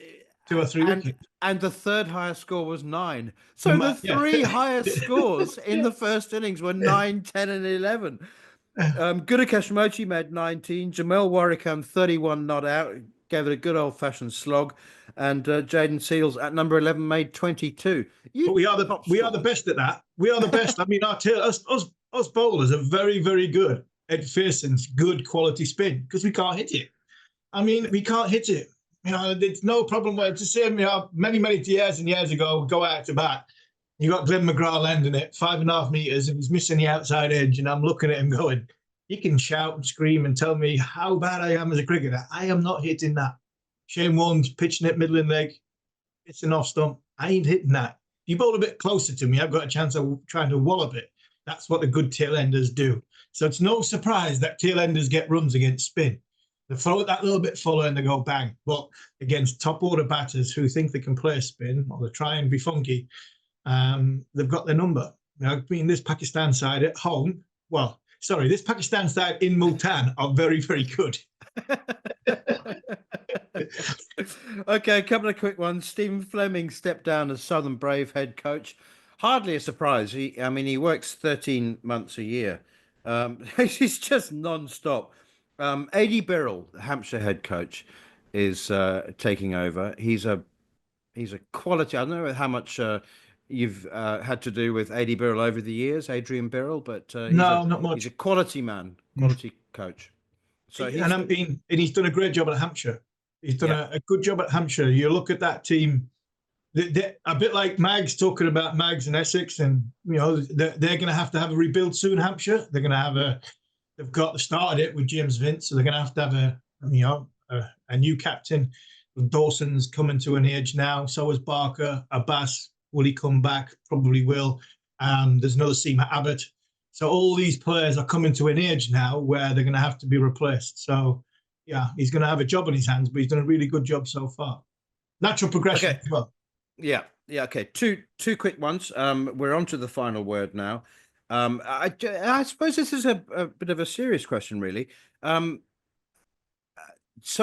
2 or 3 wickets? And the third highest score was 9. So the Yeah. three highest scores in the first innings were 9, 10, and 11. Gudakesh Mochi made 19. Jamel Warikam 31 not out, gave it a good old-fashioned slog, and Jaden Seals at number 11 made 22. But we are the best at that. We are the best. I mean, us bowlers are very, very good at facing good quality spin because we can't hit it. I mean, we can't hit it. You know, it's no problem. Where to say, many years and years ago, go out to bat. You got Glenn McGrath landing it 5.5 meters, and he's missing the outside edge. And I'm looking at him going, he can shout and scream and tell me how bad I am as a cricketer. I am not hitting that. Shane Warne's pitching it middling leg. It's an off stump. I ain't hitting that. If you bowl a bit closer to me, I've got a chance of trying to wallop it. That's what the good tail enders do. So it's no surprise that tail enders get runs against spin. They throw it that little bit fuller and they go bang. But against top order batters who think they can play spin or they try and be funky, they've got their number. Now, I mean, this Pakistan side at home, this Pakistan side in Multan are very, very good. Okay, a couple of quick ones. Stephen Fleming stepped down as Southern Brave head coach. Hardly a surprise. He works 13 months a year. He's just non-stop. A.D. Birrell, Hampshire head coach, is taking over. He's a quality. I don't know how much you've had to do with A.D. Birrell over the years, Adrian Birrell, but not much. He's a quality man, quality coach. So he's done a great job at Hampshire. He's done a good job at Hampshire. You look at that team, they're a bit like Mags talking about Mags and Essex, and they're going to have a rebuild soon. Hampshire, they're going to have they've started it with James Vince, so they're going to have a new captain. Dawson's coming to an age now. So is Barker. Abbas, will he come back? Probably will. There's another Seamer Abbott. So all these players are coming to an age now where they're going to have to be replaced. So, yeah, he's going to have a job on his hands, but he's done a really good job so far. Natural progression as well. Yeah. Okay. Two quick ones. We're on to the final word now. I suppose this is a bit of a serious question, really. So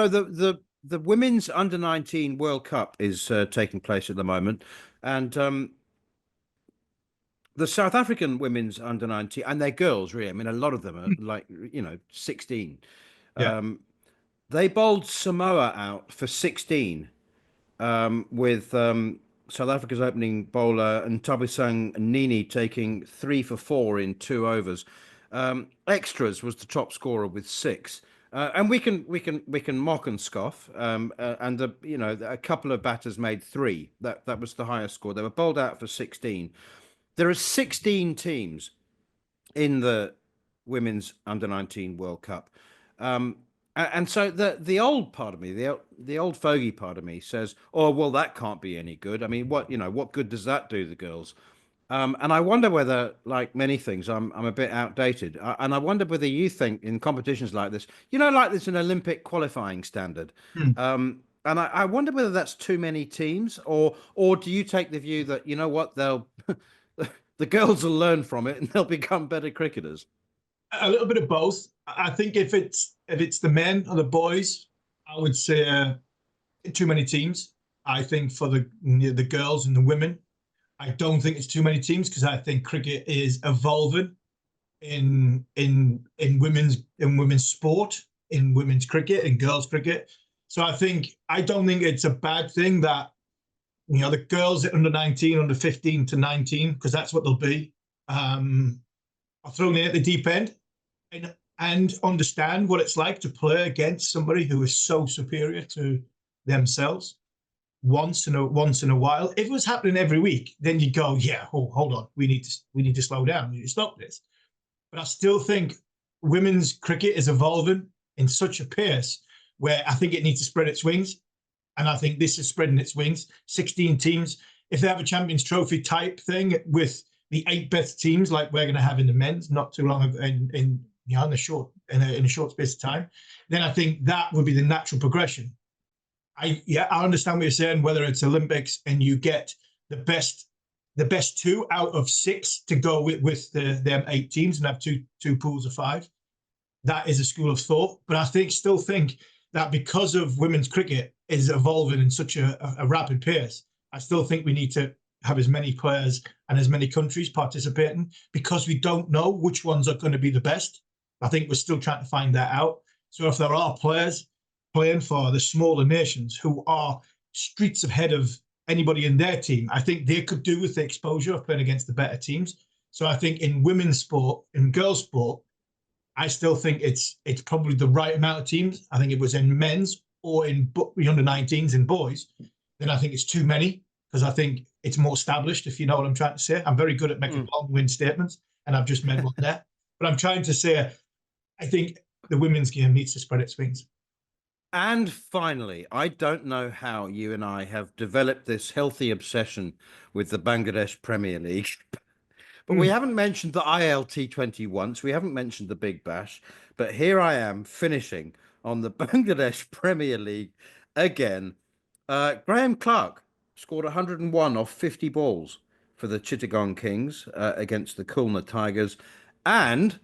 the women's under-19 World Cup is taking place at the moment, and the South African women's under-19, and they're girls, really. I mean, a lot of them are 16. Yeah. They bowled Samoa out for 16 with South Africa's opening bowler Ntabisang Nini taking 3 for 4 in 2 overs. Extras was the top scorer with 6. And we can mock and scoff. And a couple of batters made 3. That was the highest score. They were bowled out for 16. There are 16 teams in the women's under-19 World Cup. And so the old part of me, the old fogey part of me says, oh, well, that can't be any good. I mean, what good does that do the girls? And I wonder whether, like many things, I'm a bit outdated. And I wonder whether you think in competitions like this, like there's an Olympic qualifying standard. And I wonder whether that's too many teams, or do you take the view that, they'll the girls will learn from it and they'll become better cricketers? A little bit of both. I think if it's the men or the boys, I would say too many teams. I think for the girls and the women, I don't think it's too many teams because I think cricket is evolving in women's sport, in women's cricket, in girls cricket. So I don't think it's a bad thing that the girls at under 19, under 15 to 19, because that's what they'll be, are thrown in at the deep end and understand what it's like to play against somebody who is so superior to themselves once in a while. If it was happening every week, then you'd go, hold on, we need to slow down, we need to stop this. But I still think women's cricket is evolving in such a pace where I think it needs to spread its wings. And I think this is spreading its wings. 16 teams. If they have a Champions Trophy type thing with the 8 best teams, like we're going to have in the men's, not too long ago, in a short space of time, then I think that would be the natural progression. I understand what you're saying. Whether it's Olympics and you get the best 2 out of 6 to go with them 8 teams and have two pools of 5. that is a school of thought. But I still think that because of women's cricket is evolving in such a rapid pace, I still think we need to have as many players and as many countries participating, because we don't know which ones are going to be the best. I think we're still trying to find that out. So if there are players playing for the smaller nations who are streets ahead of anybody in their team, I think they could do with the exposure of playing against the better teams. So I think in women's sport, in girls' sport, I still think it's probably the right amount of teams. I think it was in men's or in the under-19s in boys, then I think it's too many, because I think it's more established, if you know what I'm trying to say. I'm very good at making long-winded statements, and I've just made one there. But I'm trying to say, I think the women's game needs to spread its wings. And finally, I don't know how you and I have developed this healthy obsession with the Bangladesh Premier League, but we haven't mentioned the ILT20 once. We haven't mentioned the Big Bash, but here I am finishing on the Bangladesh Premier League again. Graham Clark scored 101 off 50 balls for the Chittagong Kings against the Khulna Tigers. And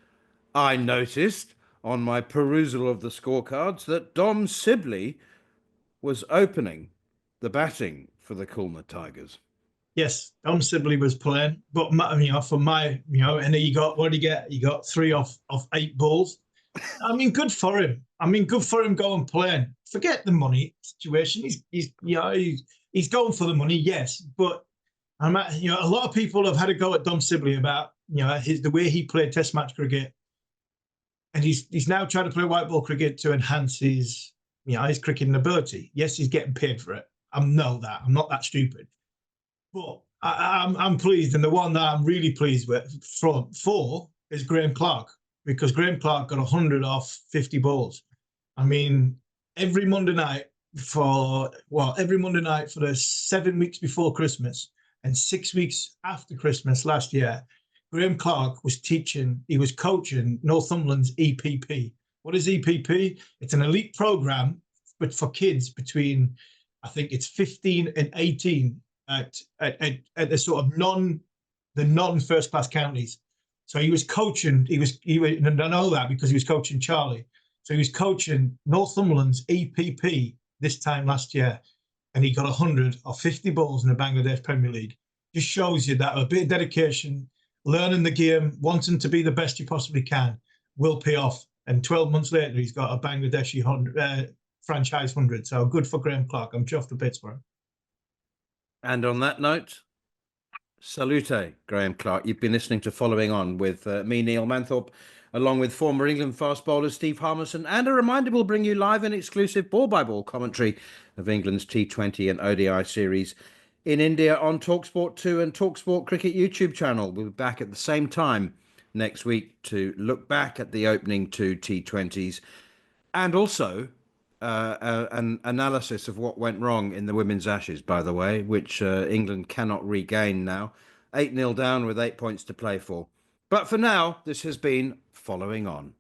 I noticed on my perusal of the scorecards that Dom Sibley was opening the batting for the Khulna Tigers. Yes, Dom Sibley was playing, but for my, and he got, what did he get? He got 3 off 8 balls. I mean, good for him. Good for him going playing. Forget the money situation. He's going for the money, yes, but a lot of people have had a go at Dom Sibley about the way he played Test match cricket, and he's now trying to play white ball cricket to enhance his cricketing ability. Yes, he's getting paid for it. I'm not that stupid. But I'm pleased, and the one that I'm really pleased with for is Graham Clark, because Graham Clark got 100 off 50 balls. Every Monday night for the 7 weeks before Christmas and 6 weeks after Christmas last year, Graham Clark was coaching Northumberland's EPP. What is EPP? It's an elite program, but for kids between, I think it's 15 and 18 at the sort of non-first class counties. So he was coaching, and I know that because he was coaching Charlie. So he was coaching Northumberland's EPP this time last year, and he got 100 or 50 balls in the Bangladesh Premier League. Just shows you that a bit of dedication, learning the game, wanting to be the best you possibly can, will pay off. And 12 months later, he's got a Bangladeshi franchise 100. So good for Graham Clark. I'm chuffed to bits for him. And on that note, salute, Graham Clark. You've been listening to Following On with me, Neil Manthorp, along with former England fast bowler Steve Harmison. And a reminder, we'll bring you live and exclusive ball-by-ball commentary of England's T20 and ODI series in India on talkSPORT 2 and talkSPORT Cricket YouTube channel. We'll be back at the same time next week to look back at the opening 2 T20s and also an analysis of what went wrong in the Women's Ashes, by the way, which England cannot regain now. 8-0 down with 8 points to play for. But for now, this has been Following On.